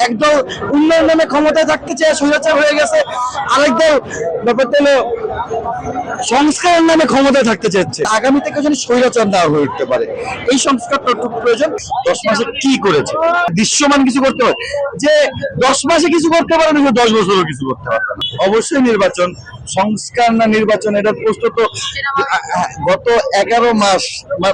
একদল উন্নয়ন নামে ক্ষমতায় থাকতে চেয়ে স্বৈরাচার হয়ে গেছে, আরেক দল ব্যাপারটা হলো সংস্কারের নামে ক্ষমতায় থাকতে চাচ্ছে। আগামী থেকে যেন স্বৈরাচার না হয়ে উঠতে পারে, এই সংস্কারটা একটু প্রয়োজন। 10 মাসে কি করেছে, দৃশ্যমান কিছু করতে হয়। যে 10 মাসে কিছু করতে পারে না, 10 বছরও কিছু করতে পারবে না। অবশ্যই নির্বাচন, সংস্কার না নির্বাচন, এটার প্রশ্ন তো গত 11 মাস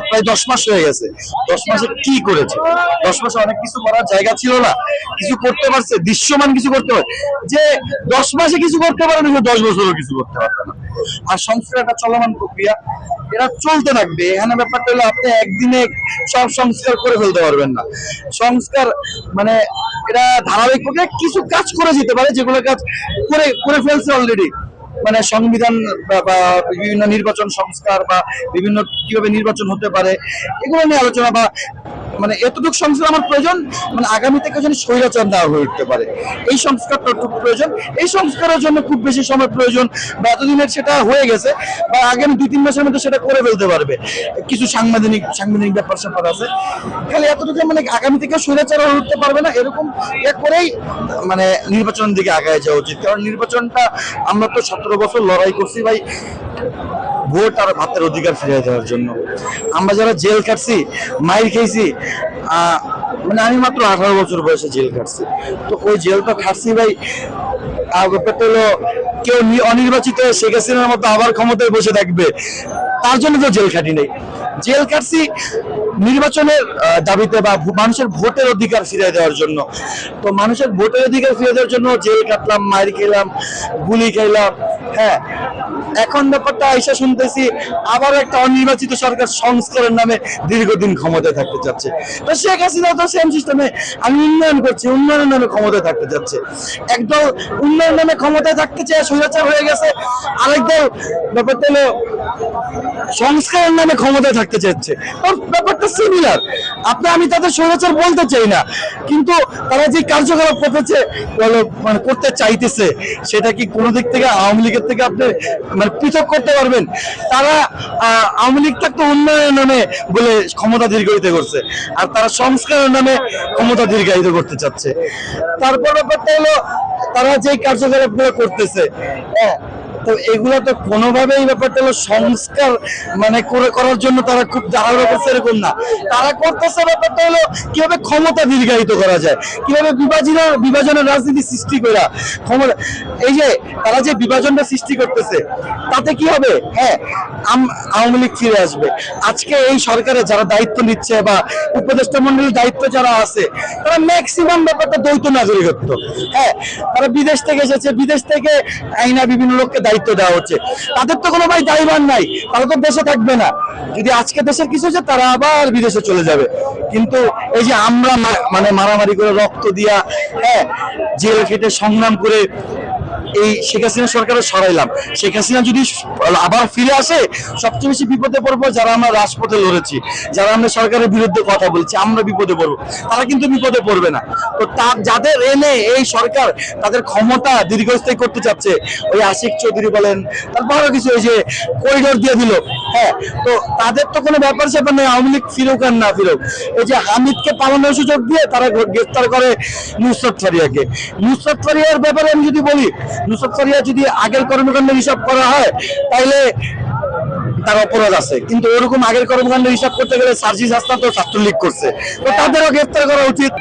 প্রায় 10 মাস হয়ে গেছে। 10 মাসে কি করেছে? 10 মাসে অনেক কিছু করার জায়গা ছিল না, কিছু করতে পারছে, দৃশ্যমান কিছু করতে পারে। যে 10 মাসে কিছু করতে পারে না, 10 বছরও কিছু করতে পারবে না। আর সংস্কার একটা চলমান প্রক্রিয়া, এটা চলতে থাকবে। এখানে ব্যাপারটা হলো আপনি একদিনে সব সংস্কার করে ফেলতে পারবেন না। সংস্কার মানে এটা ধারাবাহিক প্রক্রিয়া, কিছু কাজ করে যেতে পারে, যেগুলো কাজ করে করে ফেলছে অলরেডি। মানে সংবিধান বা বিভিন্ন নির্বাচন সংস্কার বা বিভিন্ন কিভাবে নির্বাচন হতে পারে, এগুলো নিয়ে আলোচনা বা মানে এতটুকু সংস্কার আমার প্রয়োজন, মানে আগামী থেকে যেন স্বৈরাচার না হয়ে উঠতে পারে, এই সংস্কারটা একটু প্রয়োজন। এই সংস্কারের জন্য খুব বেশি সময় প্রয়োজন বা এতদিনের সেটা হয়ে গেছে, বা আগামী 2-3 মাসের মধ্যে সেটা করে ফেলতে পারবে। কিছু সাংবিধানিক ব্যাপার স্যাপার আছে, খালি এতটুকু মানে আগামী থেকে স্বৈরাচার হয়ে উঠতে পারবে না, এরকম করেই মানে নির্বাচনের দিকে আগায় যাওয়া উচিত। কারণ নির্বাচনটা আমরা তো 17 বছর লড়াই করছি ভাই, ভোট আর ভাতের অধিকার ফিরিয়ে দেওয়ার জন্য। আমরা যারা জেল কাটছি, মাইর খেয়েছি, মানে আমি মাত্র 18 বছর বয়সে জেল কাটছি, তো ওই জেল তো খাটছি ভাই। ব্যাপারটা হলো কেউ অনির্বাচিত শেখ হাসিনার মতো আবার ক্ষমতায় বসে থাকবে, তার জন্য তো জেল খাটি নেই। জেল কাটছি নির্বাচনের দাবিতে বা মানুষের ভোটের অধিকার ফিরিয়ে দেওয়ার জন্য। তো মানুষের ভোটের অধিকার ফিরিয়ে দেওয়ার জন্য জেল কাটলাম, মাইর খেলাম, গুলি খেলাম। হ্যাঁ, এখন ব্যাপারটা আইসা শুনতেছি আবার একটা অনির্বাচিত সরকার সংস্কারের নামে দীর্ঘদিন ক্ষমতায় থাকতে চাচ্ছে। তো শেখ হাসিনা তো সেম সিস্টেমে, আমি উন্নয়ন করছি, উন্নয়নের নামে ক্ষমতায় থাকতে চাচ্ছে। একদল উন্নয়ন নামে ক্ষমতায় থাকতে চেয়ে স্বৈরাচার হয়ে গেছে, আরেক দল ব্যাপারটা হলো সংস্কারের নামে ক্ষমতায় থাকতে চাচ্ছে। ব্যাপারটা সিমিলার। আমি তাদের স্বৈরাচার বলতে চাই না, কিন্তু তারা যে কার্যকলাপ করতেছে মানে করতে চাইতেছে, সেটা কি কোনো দিক থেকে আওয়ামী লীগের থেকে আপনি মানে পৃথক করতে পারবেন? তারা আওয়ামী লীগ থাকতো উন্নয়নের নামে বলে ক্ষমতা দীর্ঘায়িত করছে, আর তারা সংস্কারের নামে ক্ষমতা দীর্ঘায়িত করতে চাচ্ছে। তারপর ব্যাপারটা হলো তারা যে কার্যকলাপ গুলো করতেছে, হ্যাঁ, তো এগুলো তো কোনোভাবেই ব্যাপারটা হলো সংস্কার মানে করার জন্য তারা খুব তাড়াহুড়ো করছে এরকম না। তারা করতেছে ব্যাপারটা হলো কিভাবে ক্ষমতা দীর্ঘায়িত করা যায়, কিভাবে বিভাজনের রাজনীতি সৃষ্টি করা ক্ষমতা। এই যে তারা যে বিভাজনটা সৃষ্টি করতেছে, তাতে কি হবে? হ্যাঁ, আওয়ামী লীগ ফিরে আসবে। আজকে এই সরকারে যারা দায়িত্ব নিচ্ছে বা উপদেষ্টা মন্ডলীর দায়িত্ব যারা আছে, তারা ম্যাক্সিমাম ব্যাপারটা দ্বৈত নাগরিকত্ব। হ্যাঁ, তারা বিদেশ থেকে এসেছে, বিদেশ থেকে আইনা বিভিন্ন লোককে দায়িত্ব দেওয়া হচ্ছে। তাদের তো কোনো ভাই দায়ভার নাই, তারা তো দেশে থাকবে না। যদি আজকে দেশের কিছু হচ্ছে, তারা আবার বিদেশে চলে যাবে। কিন্তু এই যে আমরা মানে মারামারি করে রক্ত দিয়া, হ্যাঁ, জেল খেটে সংগ্রাম করে এই শেখ হাসিনা সরকারের সরাইলাম, শেখ হাসিনা যদি আবার ফিরে আসে, সবচেয়ে বেশি বিপদে পড়বো যারা আমরা রাজপথে লড়েছি, যারা আমরা সরকারের বিরুদ্ধে কথা বলছি, আমরা বিপদে পড়বো। তারা কিন্তু বিপদে পড়বে না। তো যাদের এনে এই সরকার তাদের ক্ষমতা দীর্ঘস্থায়ী করতে চাচ্ছে, ওই আশিক চৌধুরী বলেন, তারপরও কিছু ওই যে করিডোর দিয়ে দিল, হ্যাঁ, তো তাদের তো কোনো ব্যাপার স্যাপার নেই আওয়ামী লীগ ফিরুক আর না ফিরুক। এই যে হামিদকে পালানোর সুযোগ দিয়ে তারা গ্রেফতার করে নুসরাত ফারিয়াকে। নুসরাত ফারিয়ার ব্যাপারে আমি যদি বলি, নুসরাত ফারিয়া যদি আগের কর্মকাণ্ডের হিসাব করা হয়, তাইলে তার অপরাধ আছে, কিন্তু ওরকম আগের কর্মকাণ্ডের হিসাব করতে গেলে সার্জিস হাসনাত তো ছাত্রলীগ করছে, তো তাদেরও গ্রেফতার করা উচিত।